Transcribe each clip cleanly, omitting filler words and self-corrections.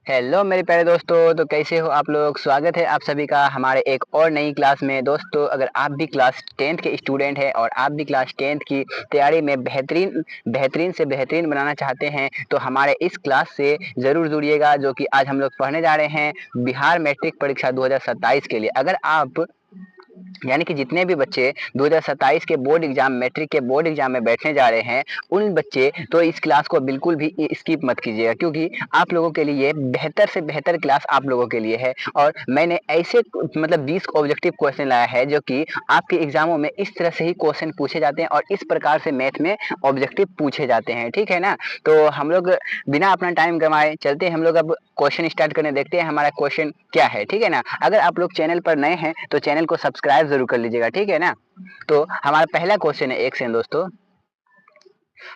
Hello मेरे प्यारे दोस्तों, तो कैसे हो आप लोग। स्वागत है आप सभी का हमारे एक और नई क्लास में। दोस्तों, अगर आप भी क्लास 10th के स्टूडेंट हैं और आप भी क्लास 10th की तैयारी में बेहतरीन बेहतरीन से बेहतरीन बनाना चाहते हैं तो हमारे इस क्लास से ज़रूर जुड़िएगा, जो कि आज हम लोग पढ़ने जा रहे हैं बिहार मैट्रिक परीक्षा 2027 के लिए। अगर आप यानी कि जितने भी बच्चे 2027 के बोर्ड एग्जाम मैट्रिक के बोर्ड एग्जाम में बैठने जा रहे हैं, उन बच्चे तो इस क्लास को बिल्कुल भी स्किप मत कीजिएगा, क्योंकि आप लोगों के लिए बेहतर से बेहतर क्लास आप लोगों के लिए है। और मैंने ऐसे मतलब 20 ऑब्जेक्टिव क्वेश्चन लाया है जो कि आपके एग्जामों में इस तरह से ही क्वेश्चन पूछे जाते हैं और इस प्रकार से मैथ में ऑब्जेक्टिव पूछे जाते हैं। ठीक है ना। तो हम लोग बिना अपना टाइम गंवाए चलते हैं हम लोग अब क्वेश्चन स्टार्ट करने, देखते हैं हमारा क्वेश्चन क्या है। ठीक है ना। अगर आप लोग चैनल पर नए हैं तो चैनल को सब्सक्राइब जरूर कर लीजिएगा। ठीक है ना। तो हमारा पहला क्वेश्चन है, एक सेकंड दोस्तों।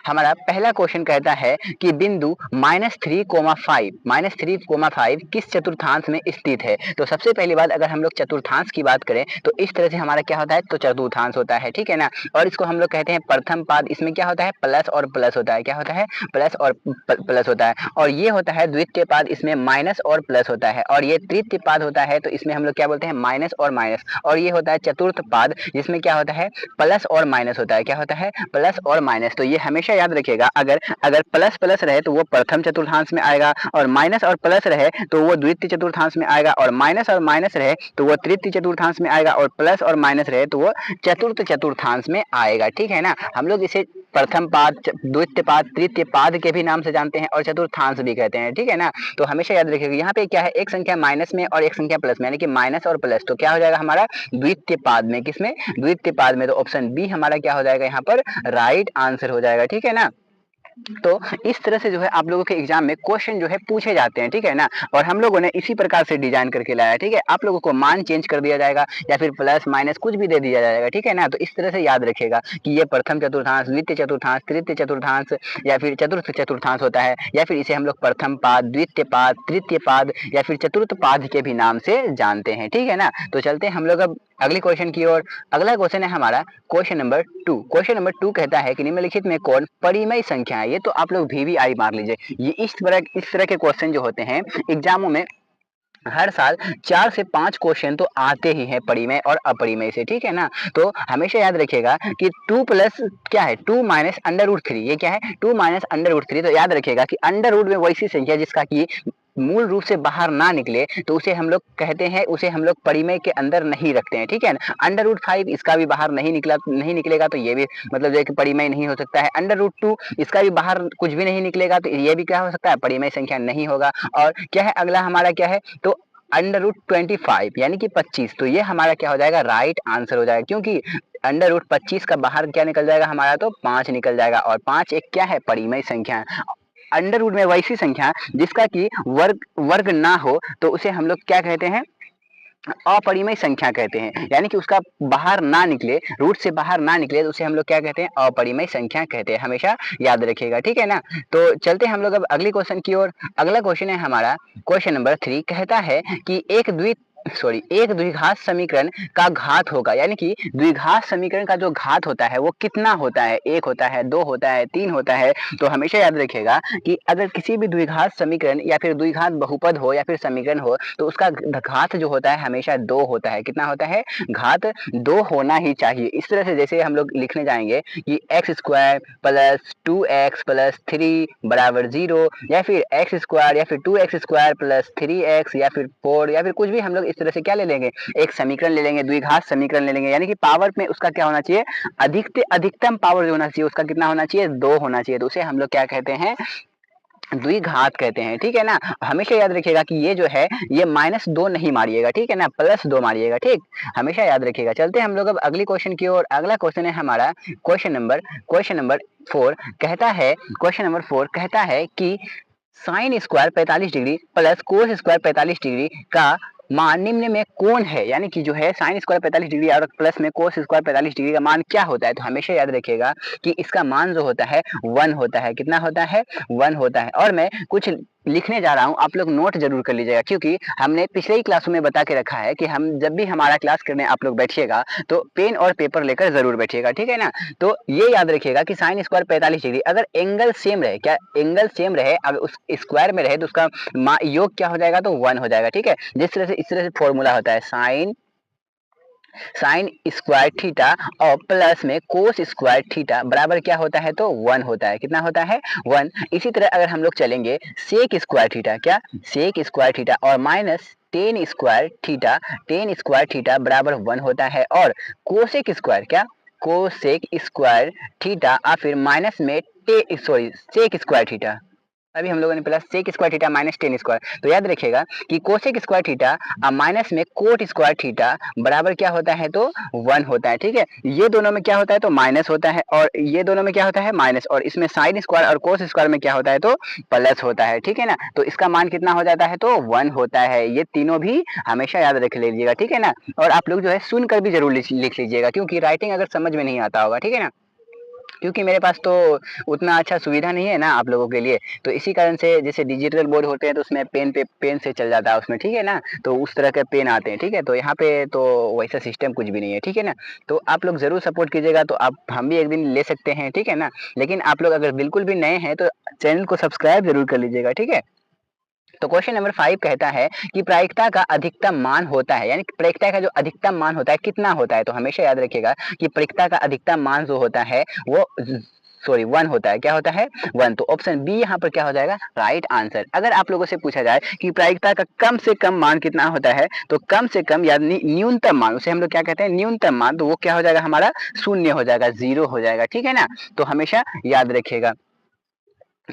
हमारा पहला क्वेश्चन कहता है कि बिंदु -3,5 किस चतुर्थांश में स्थित है। तो सबसे पहली बात, अगर हम लोग चतुर्थांश की बात करें तो इस तरह से हमारा क्या होता है, तो चतुर्थांश होता है। ठीक है ना। और इसको हम लोग कहते हैं प्रथम पाद। इसमें क्या होता है, प्लस और प्लस होता है। क्या होता है, प्लस और प्लस होता है। और ये होता है द्वितीय पाद, इसमें माइनस और प्लस होता है। और ये तृतीय पाद होता है, तो इसमें हम लोग क्या बोलते हैं, माइनस और माइनस। और ये होता है चतुर्थ पाद, जिसमें क्या होता है, प्लस और माइनस होता है। क्या होता है, प्लस और माइनस। तो ये हमेशा याद रखिएगा, अगर अगर प्लस प्लस रहे तो वो प्रथम चतुर्थांश में आएगा, और माइनस और प्लस रहे तो वो द्वितीय चतुर्थांश में आएगा, और माइनस और माइनस रहे तो वो तृतीय चतुर्थांश में आएगा, और प्लस और माइनस रहे तो वो चतुर्थ चतुर्थांश में आएगा। ठीक है ना। हम लोग इसे प्रथम पाद, द्वितीय पाद, तृतीय पाद के भी नाम से जानते हैं और चतुर्थांश भी कहते हैं। ठीक है ना। तो हमेशा याद रखिएगा, यहाँ पे क्या है, एक संख्या माइनस में और एक संख्या प्लस में, यानी कि माइनस और प्लस। तो क्या हो जाएगा हमारा द्वितीय पाद में, किसमें, द्वितीय पाद में। तो ऑप्शन बी हमारा क्या हो जाएगा यहाँ पर, राइट आंसर हो जाएगा। ठीक है ना। तो इस तरह से जो है आप लोगों के एग्जाम में क्वेश्चन जो है पूछे जाते हैं। ठीक है ना। और हम लोगों ने इसी प्रकार से डिजाइन करके लाया है। ठीक है। आप लोगों को मान चेंज कर दिया जाएगा या फिर प्लस माइनस कुछ भी दे दिया जाएगा। ठीक है ना। तो इस तरह से याद रखिएगा कि ये प्रथम चतुर्थांश, द्वितीय चतुर्थांश, तृतीय चतुर्थांश या फिर चतुर्थ चतुर्थांश होता है, या फिर इसे हम लोग प्रथम पाद, द्वितीय पाद, तृतीय पाद या फिर चतुर्थ पाद के भी नाम से जानते हैं। ठीक है ना। तो चलते हैं हम लोग अब अगले क्वेश्चन की ओर। अगला क्वेश्चन है हमारा क्वेश्चन नंबर 2। क्वेश्चन नंबर 2 कहता है कि निम्नलिखित में कौन परिमेय संख्या है। ये तो आप लोग VVI मार लीजिए। ये इस तरह के क्वेश्चन जो होते हैं एग्जामों में हर साल 4 से 5 क्वेश्चन तो आते ही हैं परिमेय और अपरिमेय से। ठीक है ना। तो हमेशा याद रखिएगा कि 2 प्लस क्या है, 2 माइनस अंडर रूट 3। ये क्या है, 2 माइनस अंडर रूट 3। तो याद रखिएगा कि अंडर रूट में वैसी संख्या जिसका कि मूल रूप से बाहर ना निकले तो उसे हम लोग कहते हैं, उसे हम लोग परिमेय के अंदर नहीं रखते हैं। ठीक है ना। अंडर रूट 5 इसका भी बाहर नहीं निकलेगा तो ये भी मतलब जो है कि परिमेय नहीं हो सकता है। अंडर रूट 2 इसका भी बाहर कुछ भी नहीं निकलेगा तो ये भी क्या हो सकता है, परिमेय संख्या नहीं होगा। और क्या है अगला हमारा, क्या है, तो अंडर रूट 25 यानी कि 25। तो ये हमारा क्या हो जाएगा, राइट आंसर हो जाएगा, क्योंकि अंडर रूट 25 का बाहर क्या निकल जाएगा हमारा, तो 5 निकल जाएगा। और 5 एक क्या है, परिमेय संख्या है। अंडर रूट में वैसी संख्या जिसका कि वर्ग वर्ग ना हो तो उसे हम लोग क्या कहते हैं, अपरिमेय संख्या कहते हैं। यानी कि उसका बाहर ना निकले, रूट से बाहर ना निकले तो उसे हम लोग क्या कहते हैं, अपरिमेय संख्या कहते हैं। हमेशा याद रखिएगा। ठीक है ना। तो चलते हैं हम लोग अब अगले क्वेश्चन की ओर। अगला क्वेश्चन है हमारा क्वेश्चन नंबर 3। कहता है कि एक द्विघात समीकरण का घात होगा, यानी कि द्विघात समीकरण का जो घात होता है वो कितना होता है, 1 होता है, 2 होता है, 3 होता है। तो हमेशा याद रखिएगा कि अगर किसी भी द्विघात समीकरण या फिर द्विघात बहुपद हो या फिर समीकरण हो तो उसका घात जो होता है हमेशा 2 होता है। कितना होता है, घात 2 होना ही चाहिए। इस तरह से जैसे हम लोग लिखने जाएंगे कि x square plus 2x plus 3 बराबर 0, या फिर एक्स स्क्वायर या फिर 2x स्क्वायर प्लस 3x या फिर 4 या फिर कुछ भी हम लोग इस तरह से क्या ले लेंगे, एक समीकरण ले लेंगे, द्विघात समीकरण ले लेंगे। यानी कि पावर में उसका क्या होना चाहिए, अधिकतम पावर जो होना चाहिए उसका कितना होना चाहिए, 2 होना चाहिए। तो उसे हम लोग क्या कहते हैं, द्विघात कहते हैं। ठीक है ना। हमेशा याद रखिएगा कि ये जो है ये -2 नहीं मारिएगा। ठीक है ना, +2 मारिएगा। ठीक, हमेशा याद रखिएगा। चलते हैं हम लोग अब अगली क्वेश्चन की ओर। अगला क्वेश्चन है हमारा क्वेश्चन नंबर 4। कहता है, क्वेश्चन नंबर 4 कहता है कि sine square 45 degree plus cos square 45 degree का मान निम्न में कौन है। यानी कि जो है साइन स्क्वायर 45 डिग्री और प्लस में कोस स्क्वायर 45 डिग्री का मान क्या होता है। तो हमेशा याद रखिएगा कि इसका मान जो होता है 1 होता है। कितना होता है, 1 होता है। और मैं कुछ लिखने जा रहा हूँ, आप लोग नोट जरूर कर लीजिएगा, क्योंकि हमने पिछले ही क्लासों में बता के रखा है कि हम जब भी हमारा क्लास करने आप लोग बैठिएगा तो पेन और पेपर लेकर जरूर बैठिएगा, ठीक है ना। तो ये याद रखिएगा कि साइन स्क्वायर 45 डिग्री, अगर एंगल सेम रहे, क्या एंगल सेम रहे, अगर उस स्क्वायर में रहे तो उसका योग क्या हो जाएगा, तो 1 हो जाएगा, ठीक है। जिस तरह से इस तरह से फॉर्मूला होता है, साइन स्क्वायर थीटा और प्लस में कोस स्क्वायर थीटा बराबर क्या होता है, तो 1 होता है। कितना होता है, 1। इसी तरह अगर हम लोग चलेंगे सेक स्क्वायर थीटा, क्या सेक स्क्वायर थीटा और माइनस टेन स्क्वायर थीटा बराबर 1 होता है। और कोसेक स्क्वायर, क्या कोसेक स्क्वायर थीटा और फिर माइनस में सेक स्क्वायर थीटा, अभी हम लोगों ने plus sec square theta minus tan square, तो याद रखिएगा कि कोसेक स्क्वायर थीटा माइनस में कोट स्क्वायर थीटा बराबर क्या होता है, तो 1 होता है, ठीक है। ये दोनों में क्या होता है, तो माइनस होता है, और ये दोनों में क्या होता है, माइनस, और इसमें साइन स्क्वायर और कोस स्क्वायर में क्या होता है, तो प्लस होता है, ठीक है ना। तो इसका मान कितना हो जाता है, तो 1 होता है। ये तीनों भी हमेशा याद रख लीजिएगा, ठीक है ना। और आप लोग जो है सुनकर भी जरूर लिख लीजिएगा, क्योंकि राइटिंग अगर समझ में नहीं आता होगा, ठीक है ना, क्योंकि मेरे पास तो उतना अच्छा सुविधा नहीं है ना आप लोगों के लिए, तो इसी कारण से जैसे डिजिटल बोर्ड होते हैं तो उसमें पेन से चल जाता है उसमें, ठीक है ना। तो उस तरह के पेन आते हैं, ठीक है। तो यहाँ पे तो वैसा सिस्टम कुछ भी नहीं है, ठीक है ना। तो आप लोग जरूर सपोर्ट कीजिएगा, तो आप हम भी एक दिन ले सकते हैं, ठीक है ना। लेकिन आप लोग अगर बिल्कुल भी नए हैं तो चैनल को सब्सक्राइब जरूर कर लीजिएगा, ठीक है। तो क्वेश्चन नंबर 5 कहता है कि प्रायिकता का अधिकतम मान होता है, यानी प्रायिकता का जो अधिकतम मान होता है कितना होता है। तो हमेशा याद रखिएगा कि प्रायिकता का अधिकतम मान जो होता है वो 1 होता है। क्या होता है, 1। तो ऑप्शन बी यहाँ पर क्या हो जाएगा, राइट आंसर। अगर आप लोगों से पूछा जाए कि प्रायिकता का कम से कम मान कितना होता है, तो कम से कम या न्यूनतम मान, उसे हम लोग क्या कहते हैं, न्यूनतम मान, तो वो क्या हो जाएगा, हमारा 0 हो जाएगा, 0 हो जाएगा, ठीक है ना। तो हमेशा याद रखिएगा।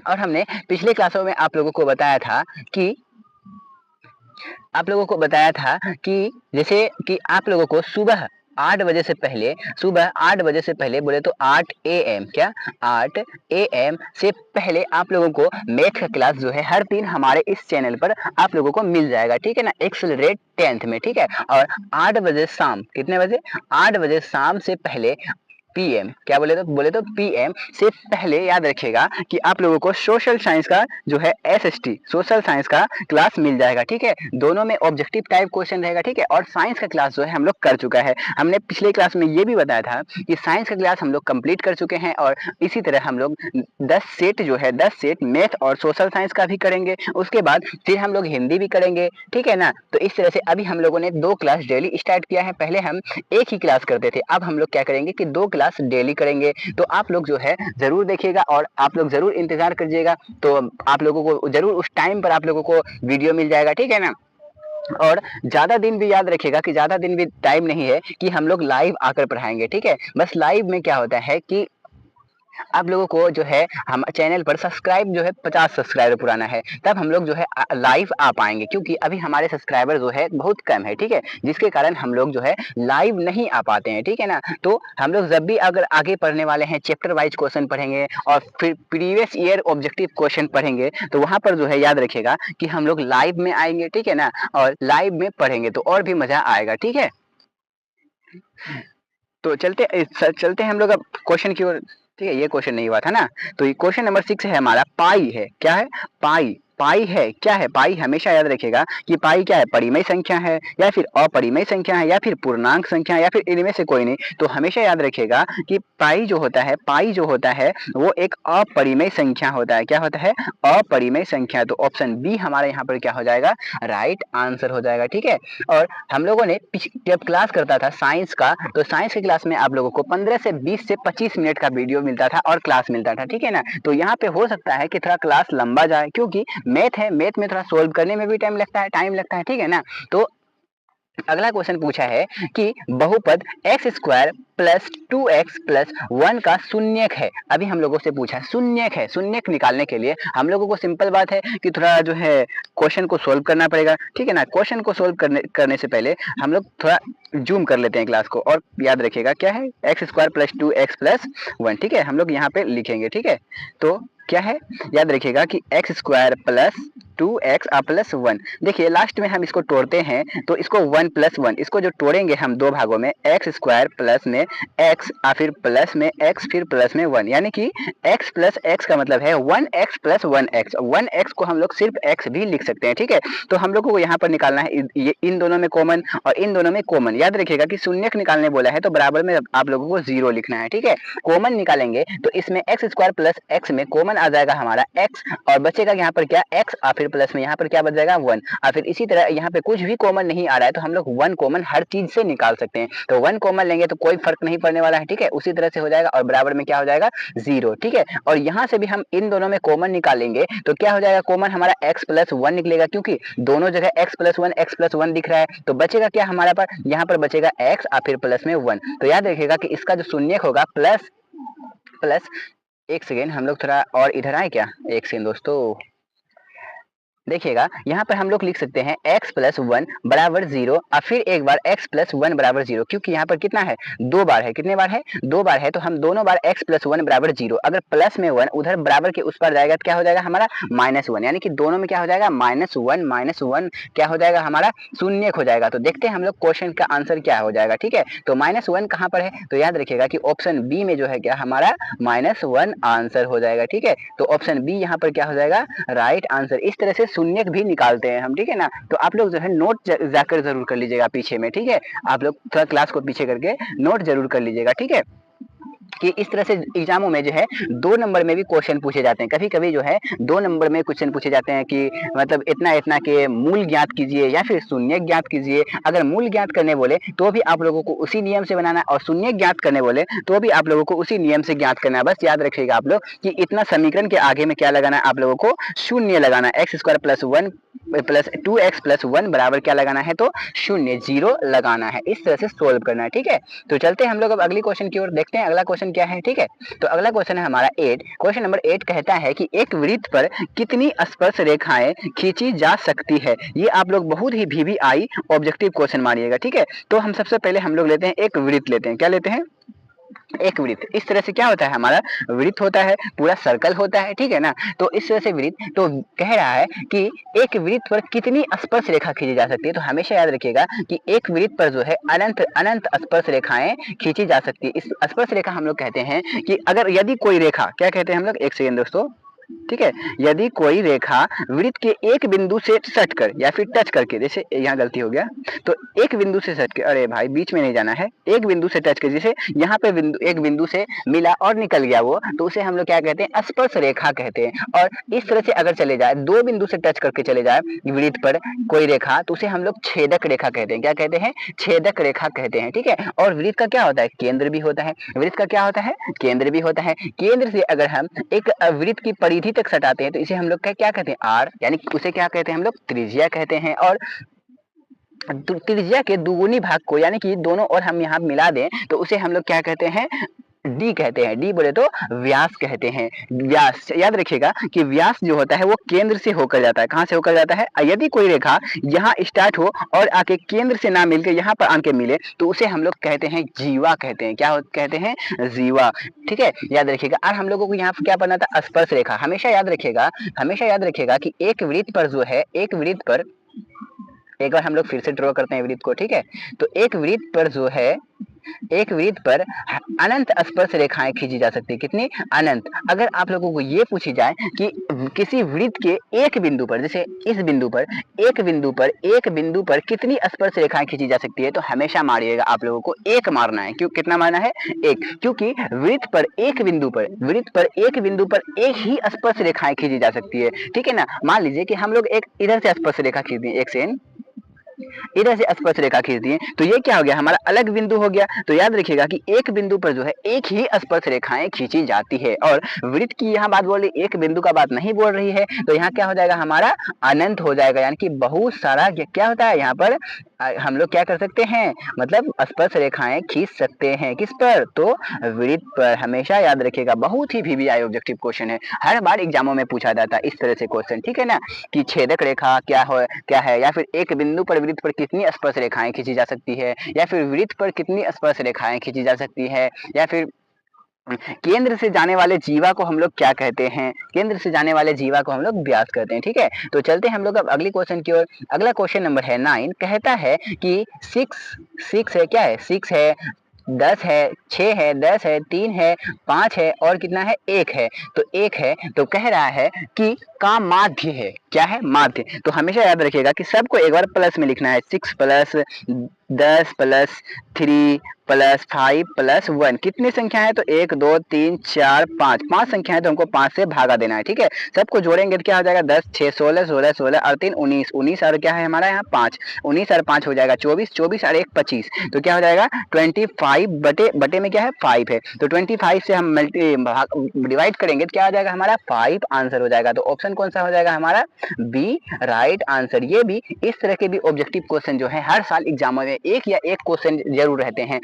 और हमने पिछले क्लासों में आप लोगों को बताया था कि जैसे कि आप लोगों को सुबह 8 बजे से पहले बोले तो 8 AM, क्या 8 AM से पहले आप लोगों को मैथ का क्लास जो है हर दिन हमारे इस चैनल पर आप लोगों को मिल जाएगा, ठीक है ना, एक्सेलरेट 10th में, ठीक है। और 8 बजे शाम, कितने बजे, 8 बजे शाम से पहले PM, क्या बोले तो PM से पहले याद रखिएगा कि आप लोगों को सोशल साइंस का जो है SST सोशल साइंस का क्लास मिल जाएगा, ठीक है। दोनों में ऑब्जेक्टिव टाइप क्वेश्चन रहेगा, ठीक है। और साइंस का क्लास जो है हम लोग कर चुका है, हमने पिछले क्लास में ये भी बताया था कि साइंस का क्लास हम लोग कंप्लीट कर चुके हैं। और इसी तरह हम लोग 10 सेट मैथ और सोशल साइंस का भी करेंगे, उसके बाद फिर हम लोग हिंदी भी करेंगे, ठीक है ना। तो इस तरह से अभी हम लोगों ने 2 क्लास डेली स्टार्ट किया है। पहले हम एक ही क्लास करते थे, अब हम लोग क्या करेंगे कि 2 क्लास डेली करेंगे। तो आप लोग जो है जरूर देखिएगा और आप लोग जरूर इंतजार करिएगा, तो आप लोगों को जरूर उस टाइम पर आप लोगों को वीडियो मिल जाएगा, ठीक है ना। और ज्यादा दिन भी याद रखिएगा कि ज्यादा दिन भी टाइम नहीं है कि हम लोग लाइव आकर पढ़ाएंगे, ठीक है। बस लाइव में क्या होता है कि आप लोगों को जो है हम चैनल पर सब्सक्राइब जो है 50 सब्सक्राइबर पुराना है, तब हम लोग जो है लाइव आ पाएंगे, क्योंकि अभी हमारे सब्सक्राइबर जो है बहुत कम है, ठीक है, जिसके कारण हम लोग जो है लाइव नहीं आ पाते हैं, ठीक है ना। तो हम लोग जब भी अगर आगे पढ़ने वाले हैं चैप्टर वाइज क्वेश्चन पढ़ेंगे और फिर प्रीवियस ईयर ऑब्जेक्टिव क्वेश्चन पढ़ेंगे, तो वहां पर जो है याद रखिएगा कि हम लोग लाइव में आएंगे, ठीक है ना, और लाइव में पढ़ेंगे तो और भी मजा आएगा, ठीक है। तो चलते हैं हम लोग अब क्वेश्चन की ओर, ठीक है। ये क्वेश्चन नहीं हुआ था ना, तो ये क्वेश्चन नंबर 6 है हमारा, पाई है, क्या है, पाई है, क्या है पाई। हमेशा याद रखिएगा कि पाई क्या है, परिमेय संख्या है या फिर अपरिमेय संख्या है या फिर पूर्णांक संख्या है या फिर इनमें से कोई नहीं। तो हमेशा याद रखिएगा कि पाई जो होता है वो एक अपरिमेय संख्या होता है। क्या होता है, अपरिमेय संख्या। तो ऑप्शन बी हमारा यहाँ पर क्या हो जाएगा, राइट आंसर हो जाएगा, ठीक है। और हम लोगों ने जब क्लास करता था साइंस का, तो साइंस की क्लास में आप लोगों को 15 से 20 से 25 मिनट का वीडियो मिलता था और क्लास मिलता था, ठीक है ना। तो यहाँ पे हो सकता है कि थोड़ा क्लास लंबा जाए, क्योंकि मैथ है, मैथ में थोड़ा सोल्व करने में भी टाइम लगता है, ठीक है ना। तो अगला क्वेश्चन पूछा है कि बहुपद x square plus 2x plus 1 का शून्यक है। अभी हम लोगों से पूछा शून्यक है, शून्यक निकालने के लिए हम लोगों को सिंपल बात है कि थोड़ा जो है क्वेश्चन को सोल्व करना पड़ेगा, ठीक है ना। क्वेश्चन को सोल्व करने से पहले हम लोग थोड़ा जूम कर लेते हैं क्लास को, और याद रखिएगा क्या है, x square plus 2x plus 1, ठीक है। हम लोग यहाँ पे लिखेंगे, ठीक है। तो क्या है, याद रखिएगा कि x square plus 2x plus 1। देखिए लास्ट में हम इसको तोड़ते हैं तो इसको 1 प्लस 1, इसको जो तोड़ेंगे हम दो भागों में, एक्स स्क्वायर प्लस में एक्स फिर प्लस में एक्स फिर प्लस में 1, यानी कि x प्लस एक्स का मतलब है 1x प्लस 1x। 1x को हम लोग सिर्फ x भी लिख सकते हैं, ठीक है। तो हम लोग को यहाँ पर निकालना है ये इन दोनों में कॉमन और इन दोनों में कॉमन। याद रखिएगा कि शून्यक निकालने बोला है तो बराबर में आप लोगों को 0 लिखना है, ठीक है। कॉमन निकालेंगे तो इसमें एक्स स्क्वायर प्लस एक्स में कॉमन आ जाएगा हमारा x और बचेगा यहाँ पर क्या x और फिर प्लस में यहाँ पर क्या बच जाएगा 1। और फिर इसी तरह यहाँ पे कुछ भी कॉमन नहीं आ रहा है तो हम लोग 1 कॉमन हर चीज से निकाल सकते हैं। तो 1 कॉमन लेंगे तो कोई फर्क नहीं पड़ने वाला है, ठीक है। उसी तरह से हो जाएगा और बराबर में क्या हो जाएगा 0, ठीक है। और यहाँ से भी हम इन दोनों में कॉमन निकालेंगे तो क्या हो जाएगा, कॉमन हमारा x प्लस 1 निकलेगा, क्योंकि दोनों जगह x प्लस 1 दिख रहा है। तो बचेगा क्या हमारा पर, यहाँ पर बचेगा x और फिर प्लस में 1। तो याद रखिएगा कि इसका जो शून्यक होगा प्लस प्लस, एक सेकेंड हम लोग थोड़ा और इधर आए क्या, एक सेकेंड दोस्तों। देखिएगा यहाँ पर हम लोग लिख सकते हैं x प्लस 1 बराबर 0 और फिर एक बार x प्लस 1 बराबर 0, क्योंकि यहाँ पर कितना है, 2 बार है। कितने बार है, 2 बार है। तो हम दोनों बार x प्लस 1 बराबर 0, अगर प्लस में 1 उधर बराबर के उस पर जाएगा तो क्या हो जाएगा हमारा -1, यानी कि दोनों में क्या हो जाएगा -1 क्या हो जाएगा हमारा शून्यक हो जाएगा। तो देखते हैं हम लोग क्वेश्चन का आंसर क्या हो जाएगा, ठीक है। तो -1 कहाँ पर है, तो याद रखिएगा कि ऑप्शन बी में जो है क्या हमारा -1 आंसर हो जाएगा, ठीक है। तो ऑप्शन बी यहाँ पर क्या हो जाएगा, राइट आंसर। इस तरह से शून्यक भी निकालते हैं हम, ठीक है ना। तो आप लोग जो है नोट जाकर जरूर कर लीजिएगा पीछे में, ठीक है। आप लोग थोड़ा क्लास को पीछे करके नोट जरूर कर लीजिएगा, ठीक है। कि इस तरह से एग्जामों में जो है 2 नंबर में भी क्वेश्चन पूछे जाते हैं। कभी कभी जो है 2 नंबर में क्वेश्चन पूछे जाते हैं कि मतलब इतना इतना के मूल ज्ञात कीजिए या फिर शून्य ज्ञात कीजिए। अगर मूल ज्ञात करने बोले तो भी आप लोगों को उसी नियम से बनाना है और शून्य ज्ञात करने बोले तो भी आप लोगों को उसी नियम से ज्ञात करना है। बस याद रखिएगा आप लोग कि इतना समीकरण के आगे में क्या लगाना है, आप लोगों को शून्य लगाना है। X square plus 1 plus 2x plus 1 बराबर क्या लगाना है, तो 0 लगाना है। इस तरह से सोल्व करना है, ठीक है। तो चलते हैं हम लोग अब अगली क्वेश्चन की ओर, देखते हैं अगला क्वेश्चन क्या है, ठीक है। तो अगला क्वेश्चन है हमारा 8। क्वेश्चन नंबर 8 कहता है कि एक वृत्त पर कितनी स्पर्श रेखाएं खींची जा सकती है। ये आप लोग बहुत ही VVI ऑब्जेक्टिव क्वेश्चन मानिएगा, ठीक है। तो हम सबसे पहले हम लोग लेते हैं एक वृत्त लेते हैं, क्या लेते हैं, एक वृत्त। इस तरह से क्या होता है हमारा वृत्त होता है, पूरा सर्कल होता है, ठीक है ना। तो इस तरह से वृत्त, तो कह रहा है कि एक वृत्त पर कितनी स्पर्श रेखा खींची जा सकती है। तो हमेशा याद रखिएगा कि एक वृत्त पर जो है अनंत अनंत स्पर्श रेखाएं खींची जा सकती है। इस स्पर्श रेखा हम लोग कहते हैं कि अगर यदि कोई रेखा, क्या कहते हैं हम लोग, एक सेकेंड दोस्तों, ठीक है। यदि कोई रेखा वृत्त के एक बिंदु से सट कर या फिर टच करके, जैसे यहाँ गलती हो गया, तो एक बिंदु से सट के, अरे भाई बीच में नहीं जाना है, एक बिंदु से टच कर, जैसे यहाँ पे एक बिंदु से मिला और निकल गया वो, तो उसे हम लोग क्या कहते हैं, स्पर्श रेखा कहते हैं। और इस तरह से अगर चले जाए, 2 बिंदु से टच करके चले जाए वृत्त पर कोई रेखा, तो उसे हम लोग छेदक रेखा कहते हैं। क्या कहते हैं, छेदक रेखा कहते हैं, ठीक है। और वृत्त का क्या होता है, केंद्र भी होता है। वृत्त का क्या होता है, केंद्र भी होता है। केंद्र से अगर हम एक वृत्त की परिधि तक सटाते हैं तो इसे हम लोग क्या कहते हैं, आर, यानी उसे क्या कहते हैं हम लोग, त्रिज्या कहते हैं। और त्रिज्या के दुगुनी भाग को, यानी कि दोनों और हम यहाँ मिला दें तो उसे हम लोग क्या कहते हैं, डी कहते हैं। डी बोले तो व्यास कहते हैं। व्यास, याद रखिएगा कि व्यास जो होता है वो केंद्र से होकर जाता है। कहाँ से होकर जाता है, यदि कोई रेखा यहाँ स्टार्ट हो और आके केंद्र से ना मिलकर यहाँ पर आके मिले तो उसे हम लोग कहते हैं जीवा कहते हैं। क्या कहते हैं, जीवा, ठीक है। याद रखिएगा। और हम लोगों को यहाँ पर क्या पढ़ना था, स्पर्श रेखा। हमेशा याद रखिएगा, हमेशा याद रखिएगा कि एक वृत्त पर जो है, एक वृत्त पर, एक बार हम लोग फिर से ड्रॉ करते हैं वृत्त को, ठीक है। तो एक वृत्त पर जो है, एक वृत्त पर अनंत स्पर्श रेखाएं खींची जा सकती है। कितनी, अनंत। अगर आप लोगों को ये पूछी जाए कि किसी वृत्त के एक बिंदु पर, जैसे इस बिंदु पर, एक बिंदु पर कितनी स्पर्श रेखाएं खींची जा सकती है, तो हमेशा मारिएगा आप लोगों को एक मारना है। क्यों, कितना मारना है, एक, क्योंकि वृत्त पर एक बिंदु पर एक ही स्पर्श रेखाएं खींची जा सकती है, ठीक है ना। मान लीजिए कि हम लोग एक इधर से स्पर्श रेखा खींच दिए, एक सेकंड, इधर से स्पर्श रेखा खींच दिए तो ये क्या हो गया, हमारा अलग बिंदु हो गया। तो याद रखिएगा कि एक बिंदु पर जो है एक ही स्पर्श रेखाएं खींची जाती है। और वृत्त की यहाँ बात बोल रही, एक बिंदु का बात नहीं बोल रही है। तो यहाँ क्या हो जाएगा, हमारा अनंत हो जाएगा, यानी कि बहुत सारा क्या होता है यहाँ पर, हम लोग क्या कर सकते हैं, मतलब स्पर्श रेखाएं खींच सकते हैं। किस पर, तो वृत्त पर। हमेशा याद रखिएगा, बहुत ही VVI ऑब्जेक्टिव क्वेश्चन है, हर बार एग्जामों में पूछा जाता है इस तरह से क्वेश्चन, ठीक है ना। कि छेदक रेखा क्या है, या फिर एक बिंदु पर वृत्त पर कितनी स्पर्श रेखाएं खींची जा सकती है, या फिर वृत्त पर कितनी स्पर्श रेखाएं खींची जा सकती है, या फिर केंद्र से जाने वाले जीवा को हम लोग क्या कहते हैं? केंद्र से जाने वाले जीवा को हम लोग व्यास कहते हैं। ठीक है, तो चलते हैं हम लोग अब अगली क्वेश्चन की ओर। अगला क्वेश्चन नंबर है 9, कहता है कि 6 है, क्या है? 6 है, 10 है, 6 है, 10 है, 3 है, 5 है और कितना है? 1 है। तो 1 है, तो कह रहा है कि का माध्य है। क्या है? माध्य। तो हमेशा याद रखिएगा कि सबको एक बार प्लस में लिखना है। 6 प्लस 10 प्लस 3 प्लस 5 प्लस 1 कितनी संख्या है? तो 1 2 3 4 5 5 संख्या है, तो हमको 5 से भागा देना है। ठीक है, सबको जोड़ेंगे तो क्या हो जाएगा? 10 6 16 16 16 और 3 19 19 और क्या है हमारा यहाँ 5 19 और 5 हो जाएगा 24 24 और 1 25। तो क्या हो जाएगा? 25 बटे बटे में क्या है? 5 है। तो 25 से हम डिवाइड करेंगे तो क्या हो जाएगा हमारा? 5 आंसर हो जाएगा। तो ऑप्शन कौन सा हो जाएगा हमारा? B right answer. ये भी इस तरह के भी ऑब्जेक्टिव क्वेश्चन जो है हर साल एग्जामों में एक या एक क्वेश्चन जरूर रहते हैं।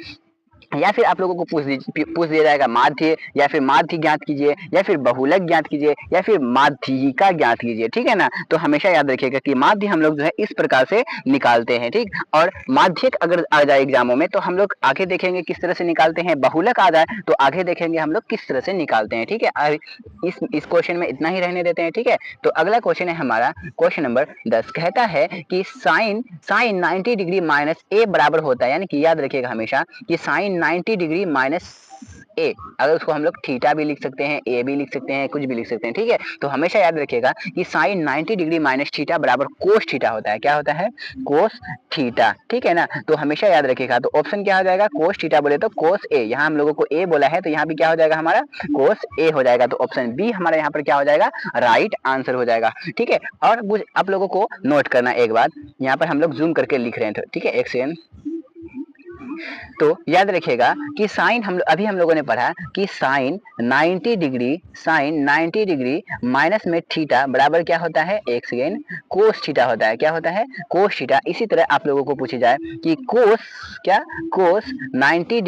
या फिर आप लोगों को पूछ दिया जाएगा माध्य, या फिर माध्य ज्ञात कीजिए, या फिर बहुलक ज्ञात कीजिए, या फिर माध्यिका ज्ञात कीजिए। ठीक है ना, तो हमेशा याद रखिएगा कि माध्य हम लोग जो है इस प्रकार से निकालते हैं। ठीक, और माध्यक अगर आ जाए एग्जामों में तो हम लोग आगे देखेंगे किस तरह से निकालते हैं। बहुलक आ जाए तो आगे देखेंगे हम लोग किस तरह से निकालते हैं। ठीक है, इस क्वेश्चन में इतना ही रहने देते हैं। ठीक है, तो अगला क्वेश्चन है हमारा क्वेश्चन नंबर 10, कहता है कि साइन 90 डिग्री माइनस ए बराबर होता है, यानी कि याद रखिएगा हमेशा कि साइन 90 डिग्री माइनस ए, अगर उसको हम लोग थीटा भी लिख सकते हैं, ए भी लिख सकते हैं, कुछ भी लिख सकते हैं। ठीक है, तो हमेशा याद रखिएगा कि साइन 90 डिग्री माइनस थीटा बराबर कोस थीटा होता है। क्या होता है? Cos theta. ठीक है ना, तो हमेशा याद रखिएगा। तो ऑप्शन क्या हो जाएगा? कोस थीटा बोले तो कोस ए, यहाँ हम लोगों को ए बोला है तो यहाँ भी क्या हो जाएगा हमारा? कोस ए हो जाएगा। तो ऑप्शन बी हमारा यहाँ पर क्या हो जाएगा? राइट आंसर हो जाएगा। ठीक है, और आप लोगों को नोट करना एक बात, यहाँ पर हम लोग जूम करके लिख रहे हैं। ठीक है, एक सेकंड। तो याद रखिएगा कि साइन हम लोगों ने पढ़ा कि साइन 90 डिग्री माइनस में थीटा बराबर क्या होता है? एक सेकेंड, कोस थीटा होता है। क्या होता है? Cos theta. इसी तरह आप लोगों को पूछी जाए कि कोस 90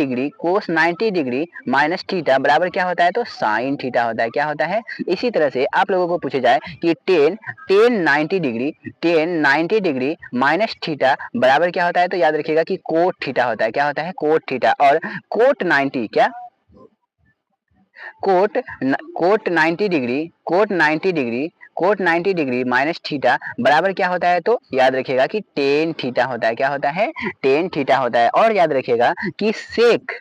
डिग्री माइनस थीटा बराबर क्या होता है? तो साइन थीटा होता है। क्या होता है? इसी तरह से आप लोगों को पूछे जाए कि टेन 90 डिग्री माइनस थीटा बराबर क्या होता है? तो याद रखिएगा कि कोट थीटा होता है। क्या होता है? Cot theta. और कोट 90 क्या? कोट 90 डिग्री माइनस थीटा बराबर क्या होता है? तो याद रखिएगा कि टेन थीटा होता है। क्या होता है? टेन थीटा होता है। और याद रखिएगा कि सेक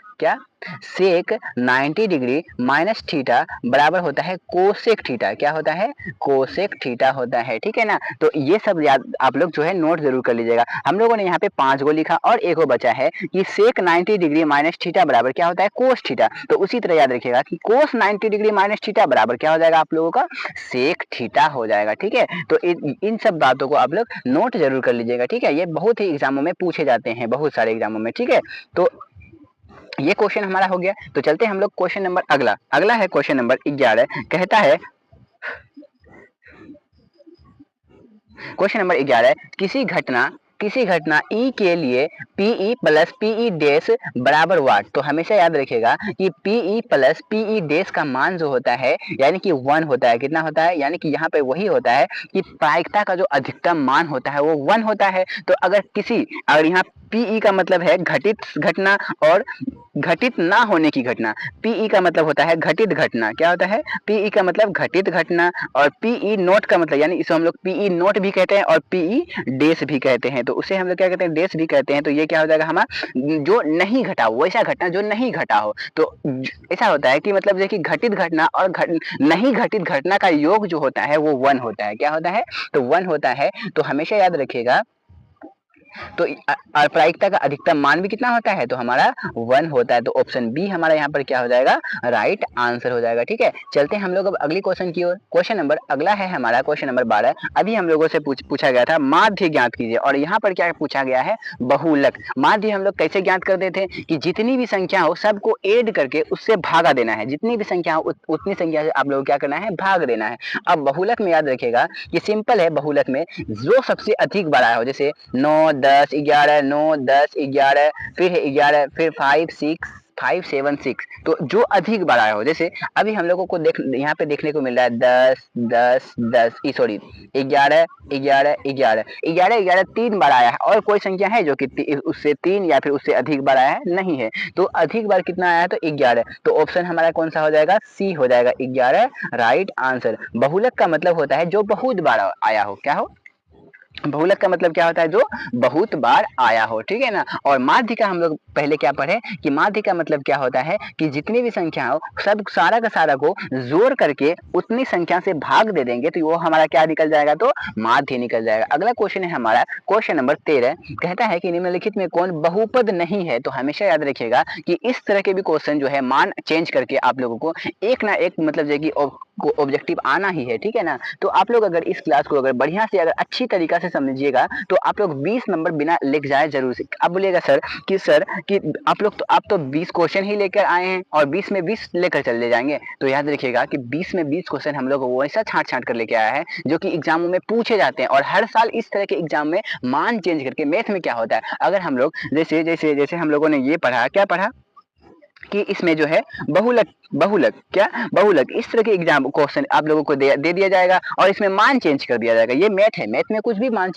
90 डिग्री माइनस थीटा बराबर होता है कोसेक थीटा। क्या होता है? कोसेक थीटा होता है। ठीक है ना, तो ये सब याद आप लोग जो है नोट जरूर कर लीजिएगा। हम लोगों ने यहाँ पे 5 गो लिखा और एक बचा है कि सेक 90 डिग्री माइनस थीटा बराबर क्या होता है? Cos theta. तो उसी तरह याद रखिएगा कि कोस 90 डिग्री माइनस थीटा बराबर क्या हो जाएगा आप लोगों का? सेक थीटा हो जाएगा। ठीक है, तो इन सब बातों को आप लोग नोट जरूर कर लीजिएगा। ठीक है, ये बहुत ही एग्जामों में पूछे जाते हैं, बहुत सारे एग्जामों में। ठीक है, तो ये क्वेश्चन हमारा हो गया। तो चलते हैं हम लोग क्वेश्चन नंबर अगला है क्वेश्चन नंबर 11, कहता है क्वेश्चन नंबर 11, किसी घटना ई के लिए पीई प्लस पीई डैश बराबर वाट। तो हमेशा याद रखिएगा कि पीई प्लस पीई डैश का मान जो होता है यानी कि 1 होता है। कितना होता है? यानी कि यहाँ पे वही होता है कि प्रायिकता का जो अधिकतम मान होता है वो 1 होता है। तो अगर यहाँ पीई का मतलब है घटित घटना और घटित ना होने की घटना, पीई का मतलब होता है घटित घटना। क्या होता है? पीई का मतलब घटित घटना। और पीई नोट का मतलब यानी इसे हम लोग पीई नोट भी कहते हैं और पीई डैश भी कहते हैं। तो उसे हम लोग क्या कहते हैं? डैश भी कहते हैं। तो ये क्या हो जाएगा हमारा? जो नहीं घटा हो, वैसा घटना जो नहीं घटा हो। तो ऐसा होता है कि मतलब कि घटित घटना और नहीं घटित घटना का योग जो होता है वो 1 होता है। क्या होता है? तो 1 होता है। तो हमेशा याद रखिएगा। तो प्रायिकता का अधिकतम मान भी कितना होता है? तो हमारा 1 होता है। तो ऑप्शन बी हमारा यहाँ पर क्या हो जाएगा? राइट आंसर हो जाएगा। ठीक है, चलते हैं हम लोग अब अगली क्वेश्चन की ओर। क्वेश्चन नंबर अगला है हमारा क्वेश्चन नंबर 12। अभी हम लोगों से पूछा गया था माध्य ज्ञात कीजिए, और यहाँ पर क्या पूछा गया है? बहुलक। माध्य हम लोग कैसे ज्ञात करते थे कि जितनी भी संख्या हो सबको ऐड करके उससे भागा देना है। जितनी भी संख्या हो उतनी संख्या से आप लोग क्या करना है? भाग देना है। अब बहुलक में याद रखिएगा कि सिंपल है। बहुलक में जो सबसे अधिक बड़ा हो, जैसे 9 10 11 9 10 11, फिर है 11, फिर 5 6 576। तो जो अधिक बार आया हो, जैसे अभी हम लोगों को यहाँ पे देखने को मिल रहा है 10 10 10 सॉरी 11 11 11 11 11 3 बार आया है, और कोई संख्या है जो कि उससे 3 या फिर उससे अधिक बार आया है? नहीं है। तो अधिक बार कितना आया है? तो 11। तो ऑप्शन हमारा कौन सा हो जाएगा? सी हो जाएगा, 11 राइट आंसर। बहुलक का मतलब होता है जो बहुत बार आया हो। क्या हो? बहुलक का मतलब क्या होता है? जो बहुत बार आया हो, ठीक है ना। और माध्य का हम लोग पहले क्या पढ़े कि माध्य का मतलब क्या होता है कि जितनी भी संख्या हो सब सारा का सारा को जोड़ करके उतनी संख्या से भाग दे देंगे तो वो हमारा क्या निकल जाएगा? तो माध्य निकल जाएगा। अगला क्वेश्चन है हमारा क्वेश्चन नंबर 13, कहता है कि निम्नलिखित में कौन बहुपद नहीं है? तो हमेशा याद रखिएगा कि इस तरह के भी क्वेश्चन जो है मान चेंज करके आप लोगों को एक ना एक मतलब जो कि ऑब्जेक्टिव आना ही है, ठीक है ना। तो आप लोग अगर इस क्लास को अगर बढ़िया से अगर अच्छी तरीका से समझिएगा तो आप लोग 20 नंबर बिना लिख जाए जरूर से। आप बोलिएगा सर कि आप तो 20 क्वेश्चन ही लेकर आए हैं और 20 में 20 लेकर चले जाएंगे। तो याद रखिएगा कि 20 में 20 क्वेश्चन हम लोग वैसा छांट कर लेके आया है जो कि एग्जामों में पूछे जाते हैं, और हर साल इस तरह के एग्जाम में मान चेंज करके। मैथ में क्या होता है, अगर हम लोग जैसे जैसे जैसे हम लोगों ने ये पढ़ा, क्या पढ़ा कि इसमें जो है बहुलक बहुलक इस तरह के एग्जाम क्वेश्चन आप लोगों को दे दिया जाएगा और इसमें मान चेंज कर दिया जाएगा। ये मैथ है, मैथ में कुछ भी मान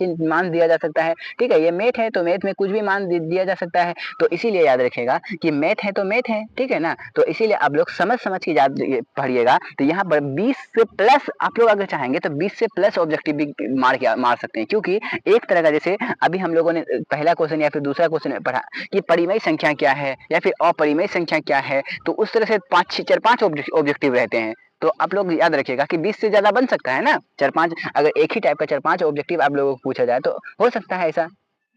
दिया जा सकता है, ठीक है। ये मैथ है तो मैथ में कुछ भी मान दिया जा सकता है। तो इसीलिए याद रखिएगा कि मैथ है तो मैथ है, ठीक है ना। तो इसीलिए आप लोग समझ के याद पढ़िएगा। तो यहाँ पर 20 से प्लस आप लोग अगर चाहेंगे तो 20 से प्लस ऑब्जेक्टिव भी मार सकते हैं, क्योंकि एक तरह का जैसे अभी हम लोगों ने पहला क्वेश्चन या फिर दूसरा क्वेश्चन में पढ़ा कि परिमेय संख्या क्या है या फिर अपरिमेय संख्या क्या है, तो उस तरह से 4-5 ऑब्जेक्टिव रहते हैं। तो आप लोग याद रखिएगा कि 20 से ज्यादा बन सकता है ना, 4-5 अगर एक ही टाइप का 4-5 ऑब्जेक्टिव आप लोगों को पूछा जाए तो हो सकता है, ऐसा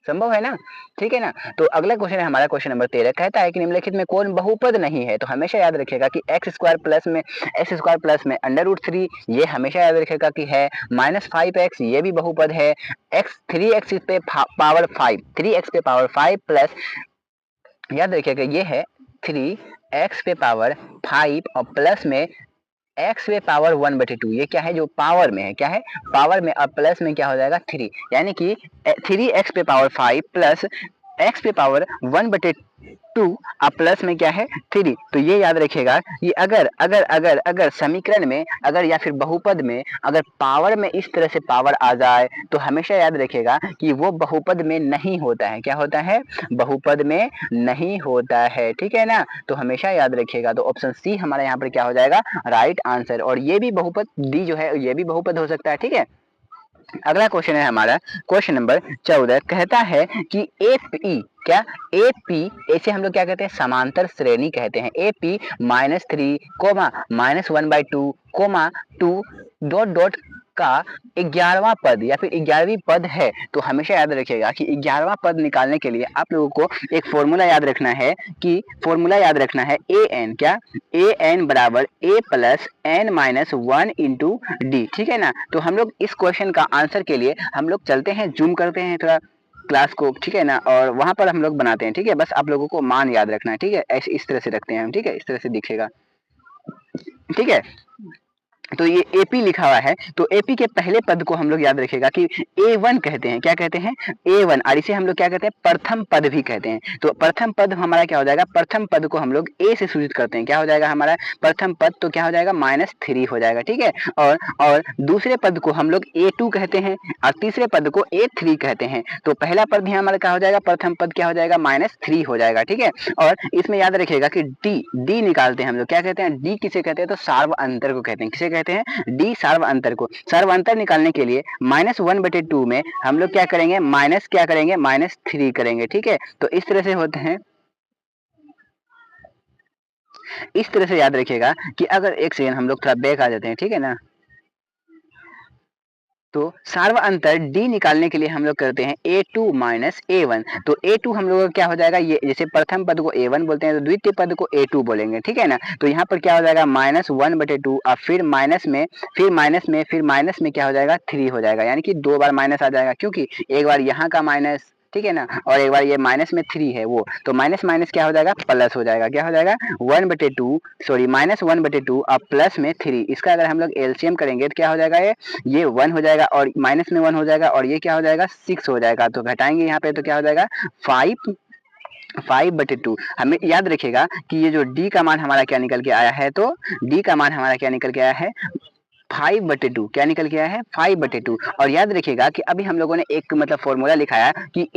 संभव है ना, ठीक है ना। तो अगला क्वेश्चन है हमारा क्वेश्चन नंबर 13, कहता है कि निम्नलिखित में कौन बहुपद नहीं है? तो हमेशा याद रखिएगा कि x² प्लस में √3 ये हमेशा याद रखिएगा कि है, -5x ये भी बहुपद है, 3x पे पावर 5 3x पे पावर 5 प्लस याद रखिएगा ये है 3x पे पावर 5 और प्लस में x पे पावर 1/2। ये क्या है? जो पावर में है, क्या है? पावर में, और प्लस में क्या हो जाएगा? 3, यानी कि 3x पे पावर 5 प्लस x पे पावर 1/2 और प्लस में क्या है? 3। तो ये याद रखिएगा कि अगर समीकरण में अगर या फिर बहुपद में अगर पावर में इस तरह से पावर आ जाए तो हमेशा याद रखिएगा कि वो बहुपद में नहीं होता है। क्या होता है? बहुपद में नहीं होता है, ठीक है ना। तो हमेशा याद रखिएगा। तो ऑप्शन सी हमारा यहाँ पर क्या हो जाएगा? Right answer. और ये भी बहुपद, डी जो है ये भी बहुपद हो सकता है, ठीक है। अगला क्वेश्चन है हमारा क्वेश्चन नंबर 14, कहता है कि एपी क्या? एपी ऐसे हम लोग क्या कहते हैं? समांतर श्रेणी कहते हैं। एपी -3 -1/2 2 डॉट का 11वां पद या फिर 11वीं पद है। तो हमेशा याद रखिएगा कि 11वां पद निकालने के लिए आप लोगों को एक फॉर्मूला याद रखना है कि फॉर्मूला याद रखना है an, क्या? an बराबर a plus n-1 into D, ठीक है ना। तो हम लोग इस क्वेश्चन का आंसर के लिए हम लोग चलते हैं, जूम करते हैं थोड़ा क्लास को, ठीक है ना, और वहां पर हम लोग बनाते हैं, ठीक है। बस आप लोगों को मान याद रखना है, ठीक है। ऐसे इस तरह से रखते हैं हम, ठीक है, इस तरह से दिखेगा, ठीक है। तो ये एपी लिखा हुआ है, तो एपी के पहले पद को हम लोग याद रखिएगा कि A1 कहते हैं। क्या कहते हैं? A1। और इसे हम लोग क्या कहते हैं? प्रथम पद भी कहते हैं। तो प्रथम पद हमारा क्या हो जाएगा? प्रथम पद को हम लोग ए से सूचित करते हैं। क्या हो जाएगा हमारा प्रथम पद? तो क्या हो जाएगा? -3 हो जाएगा, ठीक है। और दूसरे पद को हम लोग A2 कहते हैं और तीसरे पद को A3 कहते हैं। तो पहला पद हमारा क्या हो जाएगा? प्रथम पद क्या हो जाएगा? -3 हो जाएगा, ठीक है। और इसमें याद रखिएगा कि डी निकालते हैं हम लोग। क्या कहते हैं? डी किसे कहते हैं? तो सार्व अंतर को कहते हैं। किसे कहते हैं? डी सार्व अंतर को। सार्व अंतर निकालने के लिए -1/2 में हम लोग क्या करेंगे? -3 करेंगे, ठीक है। तो इस तरह से होते हैं, इस तरह से याद रखिएगा कि अगर एक सेकंड हम लोग थोड़ा बैक आ जाते हैं, ठीक है ना। तो सार्व अंतर डी निकालने के लिए हम लोग करते हैं A2 -A1। तो A2 हम लोग का क्या हो जाएगा? ये जैसे प्रथम पद को A1 बोलते हैं तो द्वितीय पद को A2 बोलेंगे, ठीक है ना। तो यहाँ पर क्या हो जाएगा? -1/2 और फिर माइनस में क्या हो जाएगा? 3 हो जाएगा, यानी कि 2 बार माइनस आ जाएगा, क्योंकि एक बार यहाँ का माइनस, ठीक है ना, और एक बार ये माइनस में 3 है वो, तो माइनस माइनस क्या हो जाएगा? प्लस हो जाएगा। क्या हो जाएगा? 1/2 और प्लस में 3। इसका अगर हम लोग एलसीएम करेंगे तो क्या हो जाएगा? ये 1 हो जाएगा और माइनस में 1 हो जाएगा और ये क्या हो जाएगा? 6 हो जाएगा। तो घटाएंगे यहाँ पे तो क्या हो जाएगा? 5 5/2। हमें याद रखिएगा कि ये जो डी का मान हमारा क्या निकल के आया है, तो डी का मान हमारा क्या निकल के आया है 5/2। क्या निकल के आया है 5/2। और याद रखिएगा कि अभी हम लोगों ने एक मतलब फॉर्मूला लिखा है कि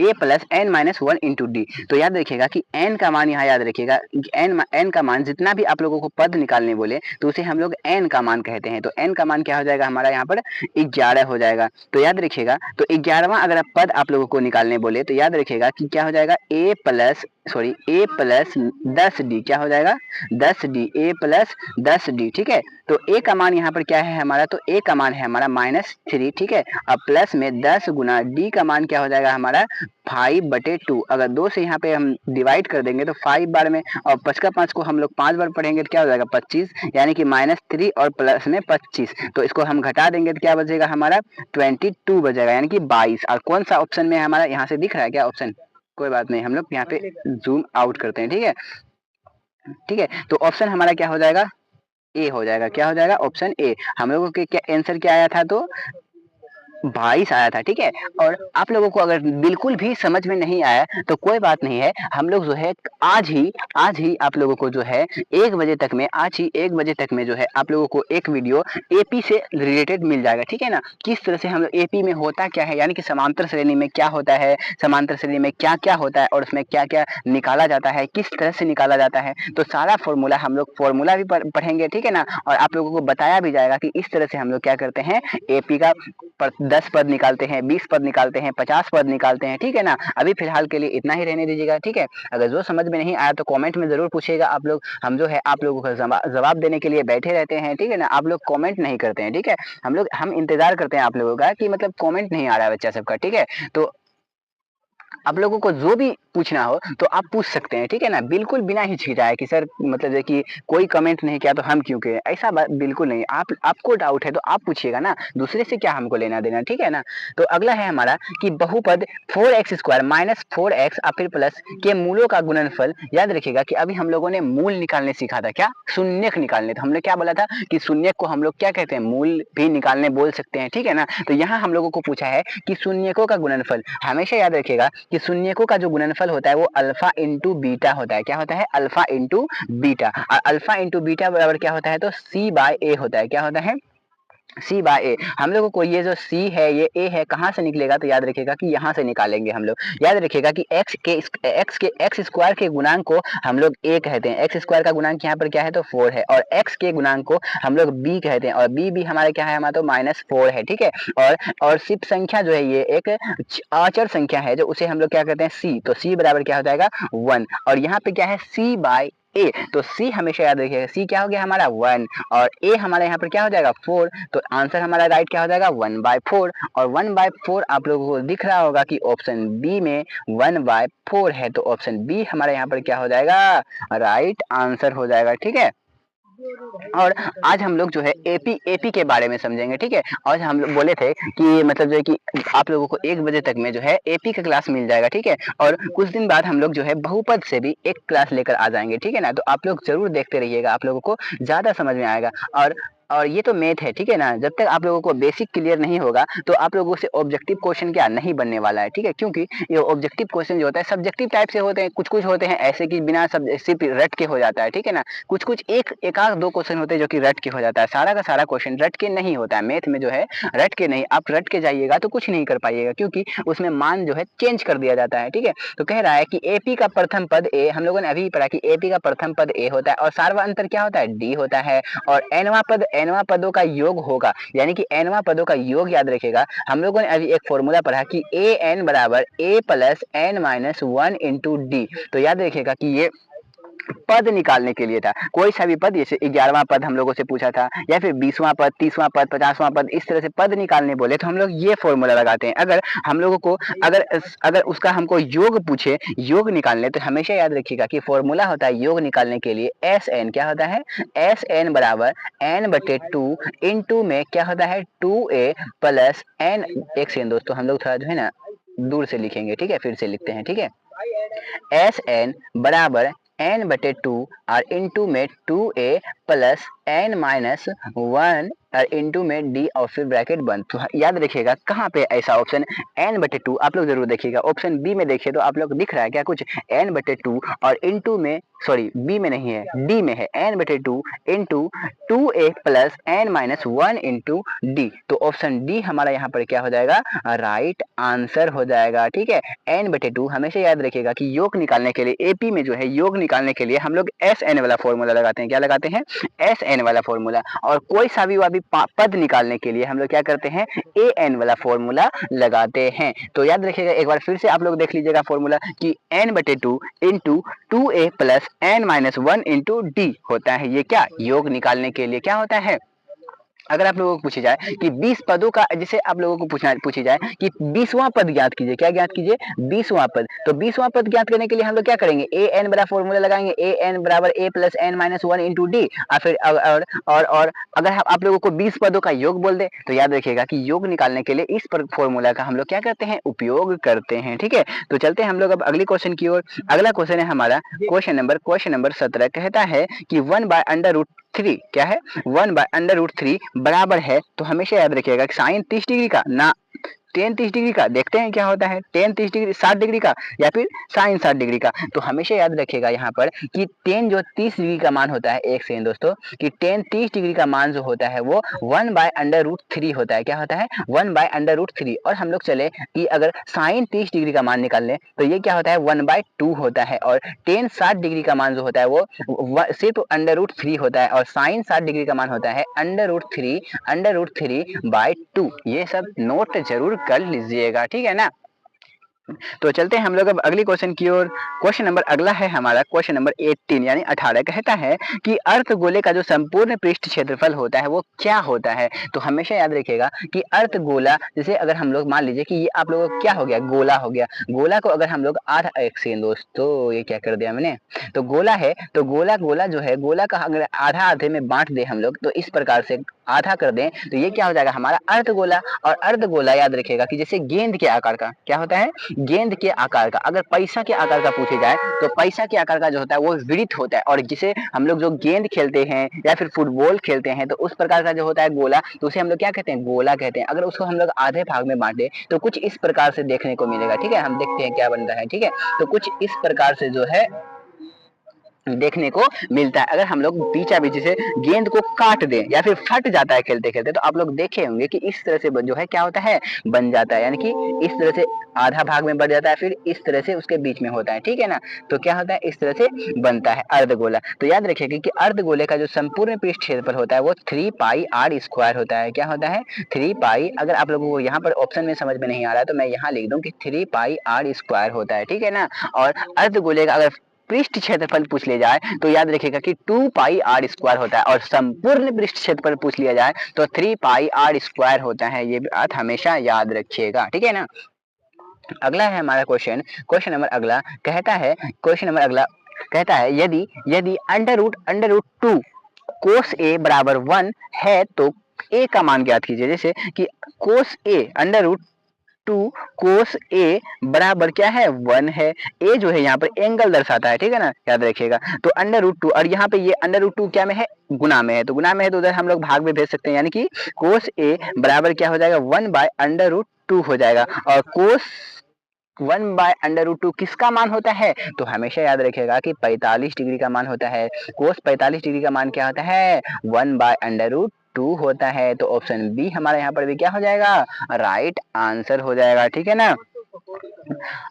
A plus N minus 1 into D. तो याद रखिएगा कि एन का मान यहाँ याद रखिएगा, एन का मान जितना भी आप लोगों को पद निकालने बोले तो उसे हम लोग एन का मान कहते हैं। तो एन का मान क्या हो जाएगा हमारा यहाँ पर 11 हो जाएगा। तो याद रखिएगा, तो 11वां अगर आप पद आप लोगों को निकालने बोले तो याद रखिएगा कि क्या हो जाएगा ए प्लस 10d। क्या हो जाएगा 10d, ए प्लस 10d। ठीक है, तो ए का मान यहाँ पर क्या है हमारा, तो ए का मान है हमारा -3। ठीक है, अब प्लस में 10 गुना डी का मान क्या हो जाएगा हमारा 5/2। अगर 2 से यहाँ पे हम डिवाइड कर देंगे तो 5 बार में, और 5 का 5 को हम लोग 5 बार पढ़ेंगे तो क्या हो जाएगा 25, यानी कि -3 और प्लस में 25। तो इसको हम घटा देंगे तो क्या बचेगा हमारा 22 बचेगा, यानी कि 22। और कौन सा ऑप्शन में हमारा यहाँ से दिख रहा है क्या ऑप्शन, कोई बात नहीं, हम लोग यहाँ पे जूम आउट करते हैं। ठीक है, ठीक है, तो ऑप्शन हमारा क्या हो जाएगा ए हो जाएगा। क्या हो जाएगा ऑप्शन ए। हम लोगों के क्या आंसर क्या आया था, तो 22 आया था। ठीक है, और आप लोगों को अगर बिल्कुल भी समझ में नहीं आया तो कोई बात नहीं है, हम लोग जो है आज ही आप लोगों को जो है 1 बजे तक में, आज ही 1 बजे तक में जो है आप लोगों को एक वीडियो एपी से रिलेटेड मिल जाएगा। ठीक है ना, किस तरह से हम लोग एपी में होता क्या है, यानी कि समांतर श्रेणी में क्या होता है, समांतर श्रेणी में क्या क्या होता है और उसमें क्या क्या निकाला जाता है, किस तरह से निकाला जाता है, तो सारा फॉर्मूला हम लोग फॉर्मूला भी पढ़ेंगे। ठीक है ना, और आप लोगों को बताया भी जाएगा कि इस तरह से हम लोग क्या करते हैं एपी का 10 पद निकालते हैं, 20 पद निकालते हैं, 50 पद निकालते हैं। ठीक है ना, अभी फिलहाल के लिए इतना ही रहने दीजिएगा। ठीक है, अगर जो समझ में नहीं आया तो कमेंट में जरूर पूछिएगा आप लोग, हम जो है आप लोगों का जवाब देने के लिए बैठे रहते हैं। ठीक है ना, आप लोग कमेंट नहीं करते हैं। ठीक है, हम इंतजार करते हैं आप लोगों का कि मतलब कमेंट नहीं आ रहा है बच्चा सबका। ठीक है, तो आप लोगों को जो भी पूछना हो तो आप पूछ सकते हैं। ठीक है ना, बिल्कुल बिना हिचकिचाए कि सर मतलब है कि कोई कमेंट नहीं किया तो हम क्यों कहें, ऐसा बात बिल्कुल नहीं। आपको डाउट है तो आप पूछिएगा ना, दूसरे से क्या हमको लेना देना। ठीक है ना, तो अगला है हमारा कि बहुपद 4x² माइनस 4x और फिर प्लस के मूलों का गुणनफल। याद रखिएगा कि अभी हम लोगों ने मूल निकालने सीखा था, क्या शून्यक निकालने। तो हमने क्या बोला था कि शून्यक को हम लोग क्या कहते हैं, मूल भी निकालने बोल सकते हैं। ठीक है ना, तो यहाँ हम लोगों को पूछा है कि शून्यकों का गुणनफल। हमेशा याद रखिएगा कि शून्यकों का जो गुणनफल होता है वो अल्फा इंटू बीटा होता है। क्या होता है अल्फा इंटू बीटा, और अल्फा इंटू बीटा बराबर क्या होता है, तो c/a होता है। क्या होता है c/a। हम लोगों को ये जो c है ये a है, कहाँ से निकलेगा, तो याद रखिएगा कि यहाँ से निकालेंगे हम लोग। याद रखिएगा कि x स्क्वायर के गुणांक को हम लोग a कहते हैं। x स्क्वायर का गुणांक यहाँ पर क्या है, तो 4 है, और x के गुणांक को हम लोग b कहते हैं, और b भी हमारा क्या है हमारा, तो -4 है। ठीक है, और सिर्फ संख्या जो है ये एक अचर संख्या है जो उसे हम लोग क्या कहते हैं c। तो c बराबर क्या हो जाएगा 1, और यहाँ पे क्या है c/a। तो c हमेशा याद रखिएगा, c क्या हो गया हमारा 1, और a हमारा यहाँ पर क्या हो जाएगा 4। तो आंसर हमारा राइट क्या हो जाएगा 1/4, और 1/4 आप लोगों को दिख रहा होगा कि ऑप्शन बी में 1/4 है। तो ऑप्शन बी हमारा यहाँ पर क्या हो जाएगा, राइट आंसर हो जाएगा। ठीक है, और आज हम लोग जो है एपी के बारे में समझेंगे। ठीक है, आज हम लोग बोले थे कि मतलब जो है कि आप लोगों को 1 बजे तक में जो है एपी का क्लास मिल जाएगा। ठीक है, और कुछ दिन बाद हम लोग जो है बहुपद से भी एक क्लास लेकर आ जाएंगे। ठीक है ना, तो आप लोग जरूर देखते रहिएगा, आप लोगों को ज्यादा समझ में आएगा। और ये तो मैथ है। ठीक है ना, जब तक आप लोगों को बेसिक क्लियर नहीं होगा तो आप लोगों से ऑब्जेक्टिव क्वेश्चन क्या नहीं बनने वाला है। ठीक है, क्योंकि ये ऑब्जेक्टिव क्वेश्चन जो होता है सब्जेक्टिव टाइप से होते हैं, कुछ होते हैं ऐसे कि बिना सब सिर्फ रट के हो जाता है। ठीक है ना, कुछ एक आध 2 क्वेश्चन होते हैं जो कि रट के हो जाता है, सारा का सारा क्वेश्चन रट के नहीं होता है। मैथ में जो है रट के नहीं, आप रट के जाइएगा तो कुछ नहीं कर पाइएगा, क्योंकि उसमें मान जो है चेंज कर दिया जाता है। ठीक है, तो कह रहा है कि एपी का प्रथम पद ए, हम लोगों ने अभी पढ़ा कि एपी का प्रथम पद ए होता है और सार्वअंतर क्या होता है डी होता है, और एनवा पदों का योग होगा, यानी कि एनवा पदों का योग याद रखेगा। हम लोगों ने अभी एक फॉर्मूला पढ़ा कि ए एन बराबर A plus N minus 1 into D. तो याद रखिएगा कि ये पद निकालने के लिए था, कोई सा भी पद, जैसे 11वां पद हम लोगों से पूछा था, या फिर 20वां पद, 30वां पद, 50वां पद, इस तरह से पद निकालने बोले तो हम लोग ये फॉर्मूला लगाते हैं। अगर हम लोगों को अगर उसका हमको योग पूछे, योग निकालने, तो हमेशा याद रखिएगा कि फॉर्मूला होता है योग निकालने के लिए एस एन। क्या होता है एस एन बराबर n/2 इंटू में क्या होता है 2a प्लस n। एक सेकंड दोस्तों, हम लोग थोड़ा जो है ना दूर से लिखेंगे। ठीक है, फिर से लिखते हैं। ठीक है, एस एन बराबर n/2 और इंटू में 2a प्लस n माइनस 1 और इंटू में d और फिर ब्रैकेट बंद। तो याद रखिएगा कहाँ पे ऐसा ऑप्शन n/2 आप लोग जरूर देखिएगा। ऑप्शन बी में देखिए तो आप लोग दिख रहा है क्या कुछ n/2 और इंटू में, सॉरी बी में नहीं है, डी में है, n/2 into 2a plus n minus 1 into D. तो ऑप्शन डी हमारा यहाँ पर क्या हो जाएगा, राइट आंसर हो जाएगा। ठीक है, n/2 हमेशा याद रखिएगा कि योग निकालने के लिए एपी में जो है योग निकालने के लिए हम लोग SN वाला फॉर्मूला लगाते हैं। क्या लगाते हैं, SN वाला फॉर्मूला। और कोई सा भी पद निकालने के लिए हम लोग क्या करते हैं, AN वाला फॉर्मूला लगाते हैं। तो याद रखिएगा, एक बार फिर से आप लोग देख लीजिएगा फॉर्मूला कि n/2 into 2a plus n minus 1 into D होता है। ये क्या योग निकालने के लिए क्या होता है। अगर आप लोगों को पूछी जाए कि 20 पदों का, जैसे आप लोगों को पूछी जाए कि 20वां पद ज्ञात कीजिए, क्या ज्ञात कीजिए, 20वां पद। तो 20वां पद ज्ञात करने के लिए हम लोग क्या करेंगे, AN बड़ा फॉर्मूला लगाएंगे, AN बराबर A plus n minus 1 into D. और फिर और अगर आप लोगों को 20 पदों का योग बोल दे तो याद रखिएगा कि योग निकालने के लिए इस फॉर्मूला का हम लोग क्या करते हैं, उपयोग करते हैं। ठीक है, तो चलते हैं हम लोग अब अगले क्वेश्चन की ओर। अगला क्वेश्चन है हमारा क्वेश्चन नंबर 17, कहता है कि 1/√3 क्या है, 1/√3 बराबर है। तो हमेशा याद रखिएगा कि साइन 30 डिग्री का ना टेन 30 डिग्री का, देखते हैं क्या होता है, टेन 30 डिग्री 60 डिग्री का या फिर साइन 60 डिग्री का। तो हमेशा याद रखिएगा यहाँ पर कि टेन जो 30 डिग्री का मान होता है, एक सेकंड दोस्तों, कि टेन 30 डिग्री का मान जो होता है वो 1/√3 होता है। क्या होता है, 1/√3। और हम लोग चले कि अगर साइन 30 डिग्री का मान निकाल लें तो ये क्या होता है, 1/2 होता है। और टेन 60 डिग्री का मान जो होता है वो सिर्फ √3 होता है। और साइन 60 डिग्री का मान होता है √3/2। ये सब नोट जरूर कर लीजिएगा, ठीक है ना। तो चलते हैं हम लोग अब अगली क्वेश्चन की ओर। क्वेश्चन नंबर अगला है हमारा क्वेश्चन नंबर 18 यानी 18, कहता है कि अर्धगोले का जो संपूर्ण पृष्ठ क्षेत्रफल होता है वो क्या होता है। तो हमेशा याद रखिएगा कि अर्धगोला, जैसे अगर हम लोग मान लीजिए कि ये आप लोगों को क्या हो गया, गोला हो गया। गोला को अगर हम लोग आधा, एक सेकंड दोस्तों, ये क्या कर दिया मैंने, तो गोला है, तो गोला जो है, गोला का अगर आधा आधे में बांट दे हम लोग, तो इस प्रकार से आधा कर दें तो ये क्या हो जाएगा हमारा अर्धगोला। और अर्धगोला याद रखिएगा कि जैसे गेंद के आकार का, क्या होता है, गेंद के आकार का। अगर पैसा के आकार का पूछे जाए तो पैसा के आकार का जो होता है वो वृत्त होता है। और जिसे हम लोग जो गेंद खेलते हैं या फिर फुटबॉल खेलते हैं तो उस प्रकार का जो होता है गोला, तो उसे हम लोग क्या कहते हैं, गोला कहते हैं। अगर उसको हम लोग आधे भाग में बांटे तो कुछ इस प्रकार से देखने को मिलेगा। ठीक है, हम देखते हैं क्या बनता है। ठीक है, तो कुछ इस प्रकार से जो है देखने को मिलता है। अगर हम लोग बीचा बीची से गेंद को काट दें या फिर फट जाता है खेलते खेलते, तो आप लोग देखे होंगे कि इस तरह से जो है क्या होता है, बन जाता है। यानी कि इस तरह से आधा भाग में बढ़ जाता है, फिर इस तरह से उसके बीच में होता है। ठीक है ना, तो क्या होता है, इस तरह से बनता है अर्धगोला। तो याद रखिएगा कि अर्धगोले का जो संपूर्ण पृष्ठ क्षेत्रफल होता है वो 3πr² होता है। क्या होता है, 3π। अगर आप लोगों को यहाँ पर ऑप्शन में समझ में नहीं आ रहा है तो मैं यहाँ लिख दूं कि 3πr² होता है। ठीक है ना। और अर्धगोले का अगर पृष्ठ क्षेत्रफल पूछ लिया जाए तो याद रखिएगा कि 2πr² होता है। और संपूर्ण पृष्ठ क्षेत्रफल पूछ लिया जाए तो 3πr² होता है। ये बात हमेशा याद रखिएगा, ठीक है ना। अगला है हमारा क्वेश्चन नंबर अगला, कहता है क्वेश्चन नंबर अगला कहता है यदि अंडर रूट 2 कोस ए बराबर 1 है तो ए का मान ज्ञात कीजिए। जैसे कि कोस ए, अंडर रूट 2 कोस ए बराबर क्या है, 1 है। ए जो है यहाँ पर एंगल दर्शाता है, ठीक है ना, याद रखिएगा। तो अंडर रूट 2, और यहाँ पे ये अंडर रूट 2 क्या में है, गुना में है। तो गुना में है तो उधर हम लोग भाग में भेज सकते हैं। यानी कि कोस ए बराबर क्या हो जाएगा, 1/√2 हो जाएगा। और कोस 1/√2 किसका मान होता है, तो हमेशा याद रखिएगा कि 45 डिग्री का मान होता है। कोस 45 डिग्री का मान क्या होता है, 1/√2 होता है। तो ऑप्शन बी हमारा यहाँ पर भी क्या हो जाएगा, राइट आंसर हो जाएगा, ठीक है ना।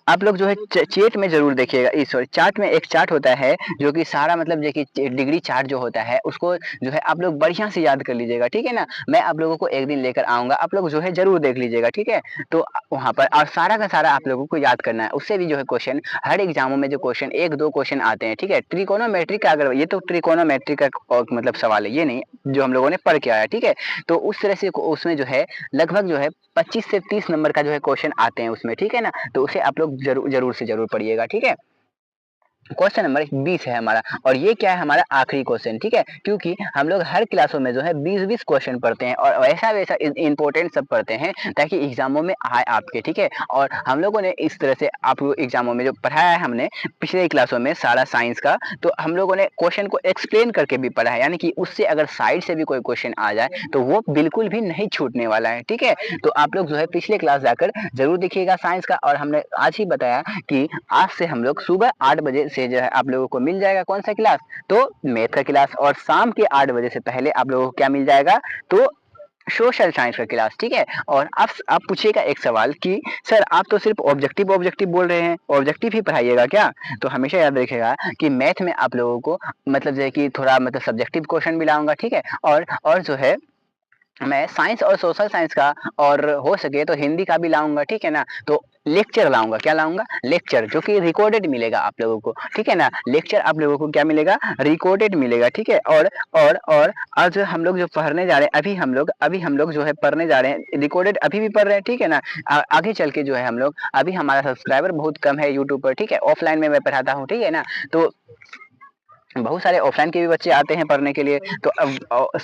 आप लोग जो है चेट में जरूर देखिएगा, सॉरी चार्ट में एक चार्ट होता है जो कि सारा मतलब देखिए डिग्री चार्ट जो होता है उसको जो है आप लोग बढ़िया से याद कर लीजिएगा, ठीक है ना। मैं आप लोगों को एक दिन लेकर आऊंगा, आप लोग जो है जरूर देख लीजिएगा, ठीक है। तो वहां पर और सारा का सारा आप लोगों को याद करना है। उससे भी जो है क्वेश्चन हर एग्जामों में जो क्वेश्चन 1-2 क्वेश्चन आते हैं, ठीक है। ट्रिकोनोमेट्री का, अगर ये तो ट्रिकोनोमेट्री का मतलब सवाल है, ये नहीं जो हम लोगों ने पढ़ के आया, ठीक है। तो उस तरह से उसमें जो है लगभग जो है 25 से 30 नंबर का जो है क्वेश्चन आते हैं उसमें, ठीक है ना। तो उसे आप लोग जरूर से जरूर पढ़िएगा, ठीक है। क्वेश्चन नंबर 20 है हमारा, और ये क्या है हमारा आखिरी क्वेश्चन, ठीक है, क्योंकि हम लोग हर क्लासों में जो है 20-20 क्वेश्चन पढ़ते हैं और वैसा वैसा इंपॉर्टेंट सब पढ़ते हैं ताकि एग्जामों में आए आपके, ठीक है। और हम लोगों ने इस तरह से आप लोग एग्जामों में जो पढ़ाया है हमने पिछले क्लासों में सारा साइंस का, तो हम लोगों ने क्वेश्चन को एक्सप्लेन करके भी पढ़ा है, यानी कि उससे अगर साइड से भी कोई क्वेश्चन आ जाए तो वो बिल्कुल भी नहीं छूटने वाला है, ठीक है। तो आप लोग जो है पिछले क्लास जाकर जरूर देखिएगा साइंस का, और हमने आज ही बताया कि आज से हम लोग सुबह 8 बजे से जो है आप लोगों को मिल जाएगा कौन सा क्लास, तो मैथ का क्लास, और शाम के 8 बजे से पहले आप लोगों को क्या मिल जाएगा, तो सोशल साइंस का क्लास, ठीक है। और अब आप पूछिएगा एक सवाल कि सर आप तो सिर्फ ऑब्जेक्टिव ऑब्जेक्टिव बोल रहे हैं, ऑब्जेक्टिव ही पढ़ाइएगा क्या? तो हमेशा याद रखिएगा कि मैथ में आप लोगों को मतलब जो है कि थोड़ा मतलब सब्जेक्टिव क्वेश्चन भी लाऊंगा, ठीक है। और जो है मैं साइंस और सोशल साइंस का और हो सके तो हिंदी का भी लाऊंगा, ठीक है ना। तो लेक्चर लाऊंगा, क्या लाऊंगा, लेक्चर, जो कि रिकॉर्डेड मिलेगा आप लोगों को, ठीक है ना। लेक्चर आप लोगों को क्या मिलेगा, रिकॉर्डेड मिलेगा, ठीक है। और आज हम लोग जो पढ़ने जा रहे हैं, अभी हम लोग जो है पढ़ने जा रहे हैं, रिकॉर्डेड अभी भी पढ़ रहे हैं, ठीक है ना। आगे चल के जो है हम लोग, अभी हमारा सब्सक्राइबर बहुत कम है यूट्यूब पर, ठीक है। ऑफलाइन में मैं पढ़ाता हूँ, ठीक है ना। तो बहुत सारे ऑफलाइन के भी बच्चे आते हैं पढ़ने के लिए, तो अब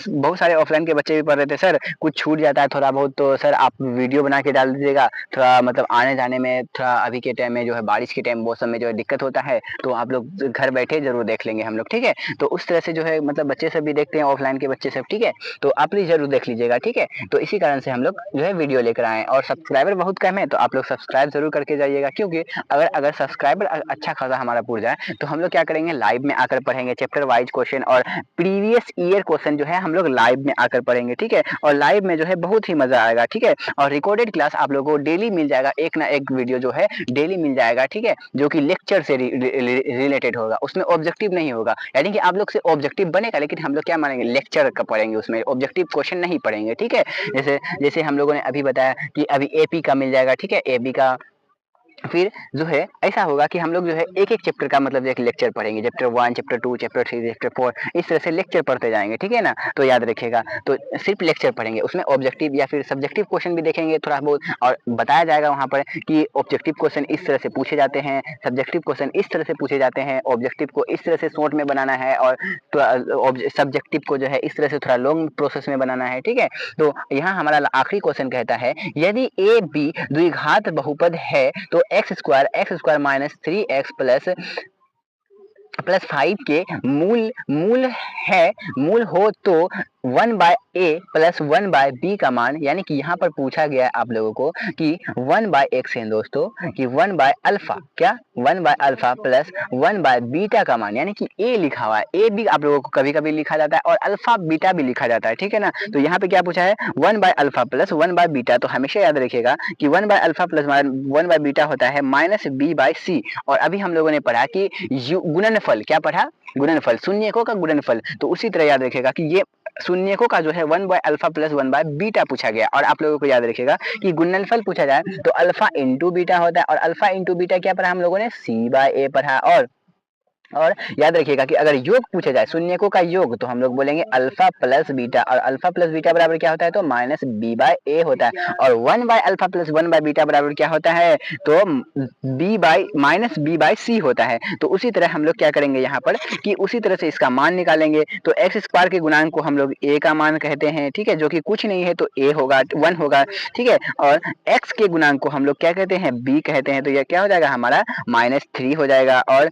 बहुत सारे ऑफलाइन के बच्चे भी पढ़ रहे थे, सर कुछ छूट जाता है थोड़ा बहुत तो सर आप वीडियो बना के डाल दीजिएगा, थोड़ा मतलब आने जाने में थोड़ा अभी के टाइम में जो है बारिश के टाइम मौसम में जो है दिक्कत होता है, तो आप लोग घर बैठे जरूर देख लेंगे हम लोग, ठीक है। तो उस तरह से जो है मतलब बच्चे सब भी देखते हैं, ऑफलाइन के बच्चे सब, ठीक है। तो आप भी जरूर देख लीजिएगा, ठीक है। तो इसी कारण से हम लोग जो है वीडियो लेकर आए, और सब्सक्राइबर बहुत कम है तो आप लोग सब्सक्राइब जरूर करके जाइएगा, क्योंकि अगर अगर सब्सक्राइबर अच्छा खासा हमारा पूर जाए तो हम लोग क्या करेंगे, लाइव में आकर पढ़ेंगे चैप्टर वाइज क्वेश्चन, और प्रीवियस ईयर क्वेश्चन जो है हम लोग लाइव में आकर पढ़ेंगे, ठीक है। और लाइव में जो है बहुत ही मजा आएगा, ठीक है। और रिकॉर्डेड क्लास आप लोगों को डेली मिल जाएगा, एक ना एक वीडियो जो है डेली मिल जाएगा, ठीक है, जो कि लेक्चर से रिलेटेड होगा, उसमें ऑब्जेक्टिव नहीं होगा, यानी कि आप लोग से ऑब्जेक्टिव बनेगा लेकिन हम लोग क्या मानेंगे, लेक्चर का पढ़ेंगे, उसमें ऑब्जेक्टिव क्वेश्चन नहीं पढ़ेंगे, ठीक है। जैसे जैसे हम लोगों ने अभी बताया कि अभी एपी का मिल जाएगा, ठीक है, एबी का, फिर जो है ऐसा होगा कि हम लोग जो है एक एक चैप्टर का मतलब एक लेक्चर पढ़ेंगे, चैप्टर 1, चैप्टर 2, चैप्टर 3, चैप्टर 4, इस तरह से लेक्चर पढ़ते जाएंगे, ठीक है ना। तो याद रखिएगा, तो सिर्फ लेक्चर पढ़ेंगे, उसमें ऑब्जेक्टिव या फिर सब्जेक्टिव क्वेश्चन भी देखेंगे थोड़ा बहुत, और बताया जाएगा वहाँ पर कि ऑब्जेक्टिव क्वेश्चन इस तरह से पूछे जाते हैं, सब्जेक्टिव क्वेश्चन इस तरह से पूछे जाते हैं, ऑब्जेक्टिव को इस तरह से शॉर्ट में बनाना है, और सब्जेक्टिव को जो है इस तरह से थोड़ा लॉन्ग प्रोसेस में बनाना है, ठीक है। तो यहाँ हमारा आखिरी क्वेश्चन कहता है, यदि ए बी द्विघात बहुपद है तो x square minus 3x plus 5 के मूल मूल है, मूल हो तो 1/a प्लस 1/b का मान, यानी कि यहाँ पर पूछा गया है आप लोगों को कि 1/x है दोस्तों, कि 1/अल्फा, क्या 1/अल्फा प्लस 1/बीटा का मान, यानी कि a लिखा हुआ है, a भी आप लोगों को कभी कभी लिखा जाता है और अल्फा बीटा भी लिखा जाता है, ठीक है ना। तो यहाँ पे क्या पूछा है, 1/अल्फा प्लस 1/बीटा, तो हमेशा याद रखिएगा कि 1/अल्फा प्लस 1/बीटा होता है माइनस b/c। और अभी हम लोगों ने पढ़ा कि गुणनफल, क्या पढ़ा, गुणनफल, शून्यकों का गुणनफल, तो उसी तरह याद रखिएगा कि ये शून्यकों का जो है 1/अल्फा प्लस 1/बीटा पूछा गया, और आप लोगों को याद रखिएगा कि गुणनफल पूछा जाए तो अल्फा इंटू बीटा होता है, और अल्फा इंटू बीटा क्या पढ़ा हम लोगों ने, c/a पढ़ा। और याद रखिएगा कि अगर योग पूछा जाए, शून्यकों का योग, तो हम लोग बोलेंगे अल्फा प्लस बीटा, और अल्फा प्लस बीटा बराबर क्या होता है, तो माइनस b/a होता है, और 1/अल्फा प्लस 1/बीटा बराबर क्या होता है, तो b/c होता है। तो उसी तरह हम लोग क्या करेंगे यहाँ पर कि उसी तरह से इसका मान निकालेंगे, तो एक्स स्क्वायर के गुणांक को हम लोग a का मान कहते हैं, ठीक है, जो कि कुछ नहीं है तो a होगा, 1 होगा, ठीक है। और x के गुणांक को हम लोग क्या कहते हैं, b कहते हैं, तो यह क्या हो जाएगा हमारा -3 हो जाएगा। और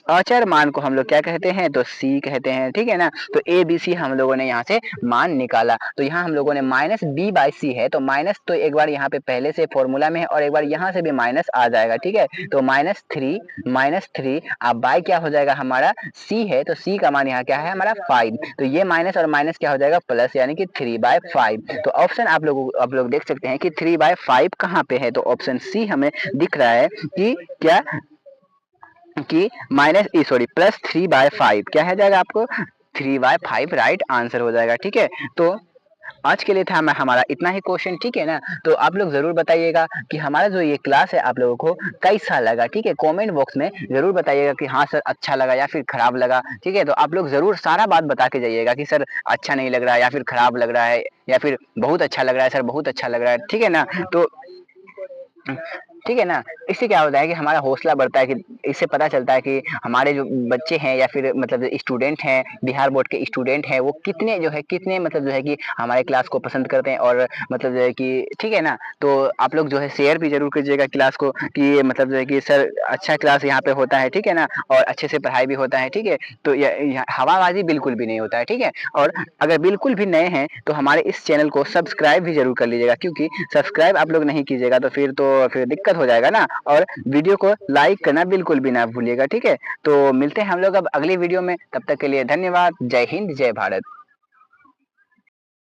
अचर मान को हम लोग क्या कहते हैं, तो c कहते हैं, ठीक है ना। तो a b c हम लोगों ने यहाँ से मान निकाला, तो यहाँ हम लोगों ने माइनस b/c है, तो माइनस तो एक बार यहाँ पे पहले से फॉर्मूला में है और एक बार यहाँ से भी माइनस आ जाएगा, ठीक है। तो -3 अब बाय क्या हो जाएगा हमारा, c है, तो c का मान यहाँ क्या है हमारा 5, तो ये माइनस और माइनस क्या हो जाएगा प्लस, यानी कि 3/5। तो ऑप्शन आप लोग देख सकते हैं कि 3/5 कहाँ पे है, तो ऑप्शन सी हमें दिख रहा है कि क्या, कि प्लस 3/5 क्या है जाएगा आपको, 3/5 राइट आंसर हो जाएगा, ठीक है। तो आज के लिए था हमारा इतना ही क्वेश्चन, ठीक है ना। तो आप लोग जरूर बताइएगा कि हमारा जो ये क्लास है आप लोगों को कैसा लगा, ठीक है। कमेंट बॉक्स में जरूर बताइएगा कि हाँ सर अच्छा लगा या फिर खराब लगा, ठीक है। तो आप लोग जरूर सारा बात बता के जाइएगा कि सर अच्छा नहीं लग रहा है या फिर खराब लग रहा है या फिर बहुत अच्छा लग रहा है, सर बहुत अच्छा लग रहा है, ठीक है ना। तो ठीक है ना। इससे क्या होता है कि हमारा हौसला बढ़ता है, कि इससे पता चलता है कि हमारे जो बच्चे हैं या फिर मतलब स्टूडेंट हैं, बिहार बोर्ड के स्टूडेंट हैं, वो कितने जो है कितने मतलब जो है कि हमारे क्लास को पसंद करते हैं, और मतलब जो है कि ठीक है ना। तो आप लोग जो है शेयर भी ज़रूर कीजिएगा क्लास को, कि मतलब जो है कि सर अच्छा क्लास यहाँ पे होता है, ठीक है ना, और अच्छे से पढ़ाई भी होता है, ठीक है। तो य हवाबाज़ी बिल्कुल भी नहीं होता है, ठीक है। और अगर बिल्कुल भी नए हैं तो हमारे इस चैनल को सब्सक्राइब भी ज़रूर कर लीजिएगा, क्योंकि सब्सक्राइब आप लोग नहीं कीजिएगा तो फिर दिक्कत हो जाएगा ना। और वीडियो को लाइक करना बिल्कुल भी ना भूलिएगा, ठीक है। तो मिलते हैं हम लोग अब अगली वीडियो में, तब तक के लिए धन्यवाद। जय हिंद, जय भारत।